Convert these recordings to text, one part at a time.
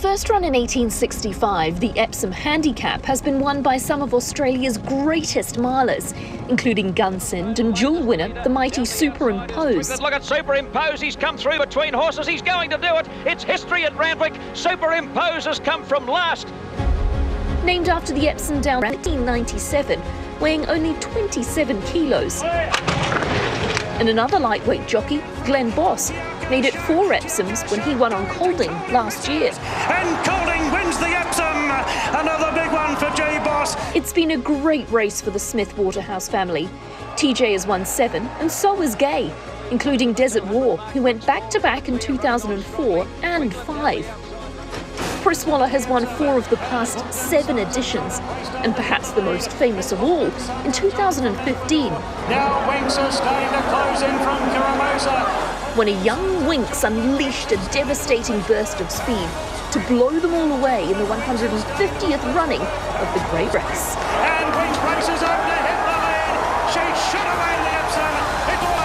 First run in 1865, the Epsom Handicap has been won by some of Australia's greatest milers, including Gunsend and dual winner, the mighty Superimpose. Look at Superimpose, he's come through between horses, he's going to do it. It's history at Randwick. Superimpose has come from last. Named after the Epsom Down in 1897, weighing only 27 kilos. And another lightweight jockey, Glenn Boss, made it 4 Epsoms when he won on Colding last year. And Colding wins the Epsom! Another big one for J. Boss. It's been a great race for the Smith Waterhouse family. TJ has won 7 and so has Gay, including Desert War, who went back-to-back in 2004 and 5. Chris Waller has won 4 of the past 7 editions, and perhaps the most famous of all, in 2015. Now Winks are starting to close in from Karamosa. When a young Winks unleashed a devastating burst of speed to blow them all away in the 150th running of the Great Race. And Winks races over to hit the lead. She shot away the Epsom. It's all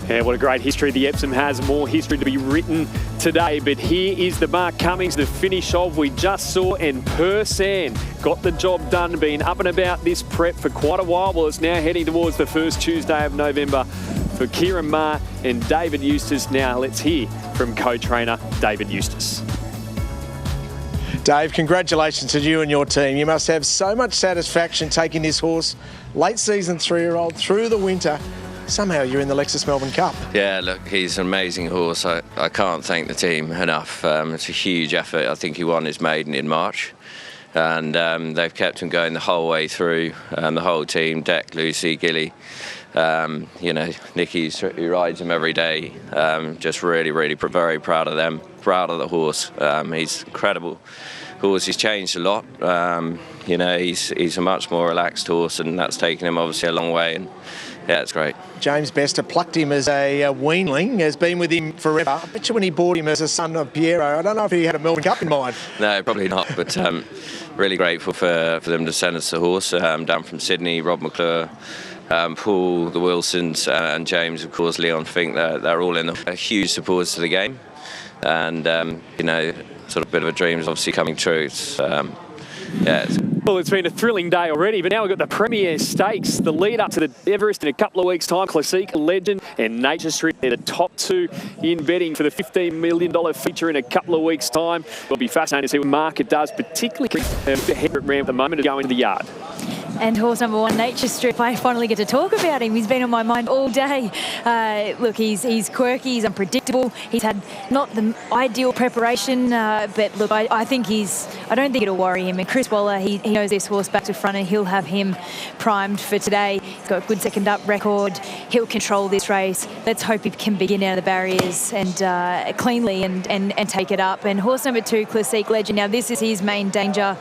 over. Yeah, what a great history the Epsom has. More history to be written today. But here is the Mark Cummings, the finish of we just saw, and Persan got the job done, been up and about this prep for quite a while. Well, it's now heading towards the first Tuesday of November for Kieran Maher and David Eustace. Now let's hear from co-trainer David Eustace. Dave, congratulations to you and your team. You must have so much satisfaction taking this horse, late season 3-year-old, through the winter. Somehow you're in the Lexus Melbourne Cup. Yeah, look, he's an amazing horse. I can't thank the team enough. It's a huge effort. I think he won his maiden in March. And they've kept him going the whole way through. The whole team, Deck, Lucy, Gilly, you know, Nicky, who rides him every day. Just really, really very proud of them, proud of the horse. He's incredible horse. He's changed a lot. You know, he's a much more relaxed horse, and that's taken him obviously a long way. And yeah, it's great. James Bester plucked him as a weanling, has been with him forever. I bet you when he bought him as a son of Piero, I don't know if he had a Melbourne Cup in mind. No, probably not, but really grateful for them to send us the horse down from Sydney. Rob McClure, Paul, the Wilsons, and James, of course, Leon Fink, they're all in a huge supporters to the game. And, you know, sort of a bit of a dream is obviously coming true. It's, Well, it's been a thrilling day already, but now we've got the Premier Stakes, the lead up to the Everest in a couple of weeks' time. Classique, Legend and Nature Street, they're the top 2 in betting for the $15 million feature in a couple of weeks' time. It'll be fascinating to see what Market does, particularly the head round at the moment, going to the yard. And horse number 1, Nature Strip, I finally get to talk about him. He's been on my mind all day. Look, he's quirky, he's unpredictable. He's had not the ideal preparation, but look, I don't think it'll worry him. And Chris Waller, he knows this horse back to front, and he'll have him primed for today. He's got a good second up record. He'll control this race. Let's hope he can begin out of the barriers and cleanly and take it up. And horse number 2, Classique Legend. Now, this is his main danger.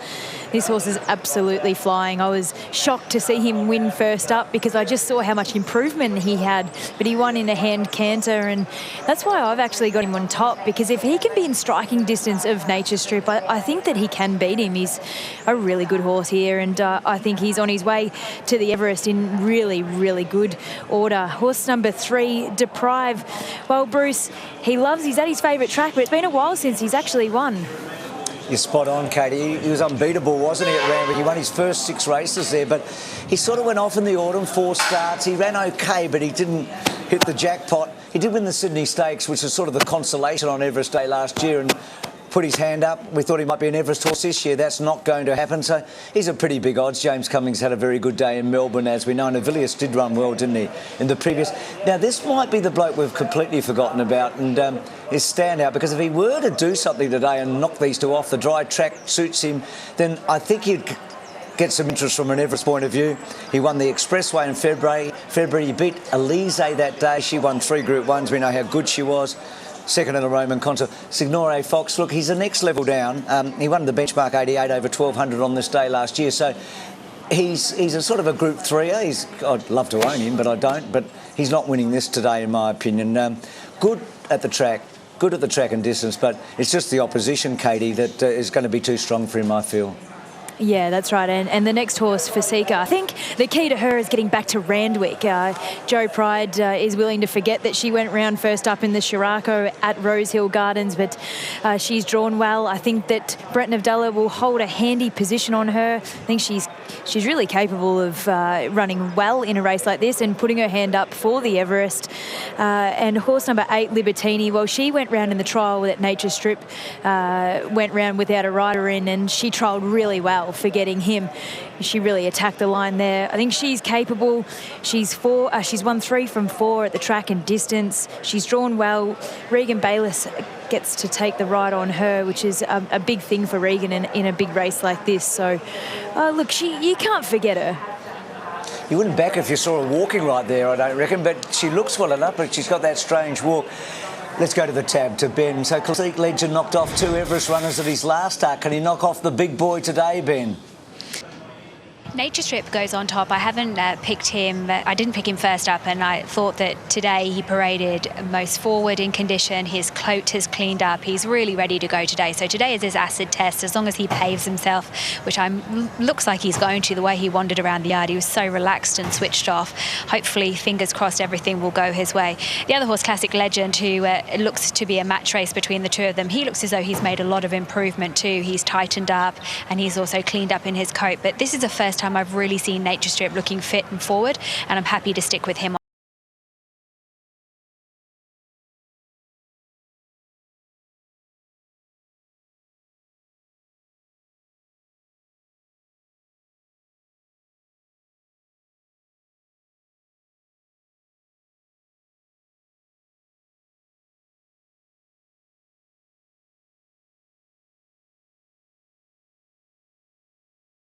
This horse is absolutely flying. I was shocked to see him win first up because I just saw how much improvement he had, but he won in a hand canter, and that's why I've actually got him on top, because if he can be in striking distance of Nature Strip, I think that he can beat him. He's a really good horse here, and I think he's on his way to the Everest in really, really good order. Horse number 3, Deprive. Well, Bruce, he's at his favourite track, but it's been a while since he's actually won. You're spot on, Katie. He was unbeatable, wasn't he, at Randwick? He won his first 6 races there, but he sort of went off in the autumn, 4 starts. He ran okay, but he didn't hit the jackpot. He did win the Sydney Stakes, which was sort of the consolation on Everest Day last year, and put his hand up. We thought he might be an Everest horse this year. That's not going to happen, so he's a pretty big odds. James Cummings had a very good day in Melbourne, as we know. Avilius did run well, didn't he, in the previous... Now, this might be the bloke we've completely forgotten about, and his standout, because if he were to do something today and knock these 2 off, the dry track suits him, then I think he'd get some interest from an Everest point of view. He won the Expressway in February. He beat Elise that day. She won 3 Group 1s. We know how good she was. Second in the Roman Consul. Signore Fox, look, he's the next level down. He won the benchmark 88 over 1,200 on this day last year. So he's a sort of a Group 3er. I'd love to own him, but I don't. But he's not winning this today, in my opinion. Good at the track and distance, but it's just the opposition, Katie, that is going to be too strong for him, I feel. Yeah, that's right. And the next horse, Fasika, I think the key to her is getting back to Randwick. Joe Pride is willing to forget that she went round first up in the Shirako at Rosehill Gardens, but she's drawn well. I think that Brett Navdella will hold a handy position on her. I think she's really capable of running well in a race like this and putting her hand up for the Everest. And horse number 8, Libertini, well, she went round in the trial at Nature Strip, went round without a rider in, and she trialled really well for getting him. She really attacked the line there. I think she's capable. She's won 3 from 4 at the track and distance. She's drawn well. Regan Bayliss gets to take the ride on her, which is a big thing for Regan in a big race like this. So, look, you can't forget her. You wouldn't back if you saw her walking right there, I don't reckon, but she looks well enough, but she's got that strange walk. Let's go to the tab to Ben. So Classic Legend knocked off 2 Everest runners at his last start. Can he knock off the big boy today, Ben? Nature Strip goes on top. I haven't picked him. I didn't pick him first up, and I thought that today he paraded most forward in condition. His coat has cleaned up. He's really ready to go today. So today is his acid test. As long as he behaves himself, which looks like he's going to, the way he wandered around the yard, he was so relaxed and switched off. Hopefully, fingers crossed, everything will go his way. The other horse, Classic Legend, who looks to be a match race between the two of them, he looks as though he's made a lot of improvement too. He's tightened up and he's also cleaned up in his coat. But this is the first time I've really seen Nature Strip looking fit and forward, and I'm happy to stick with him.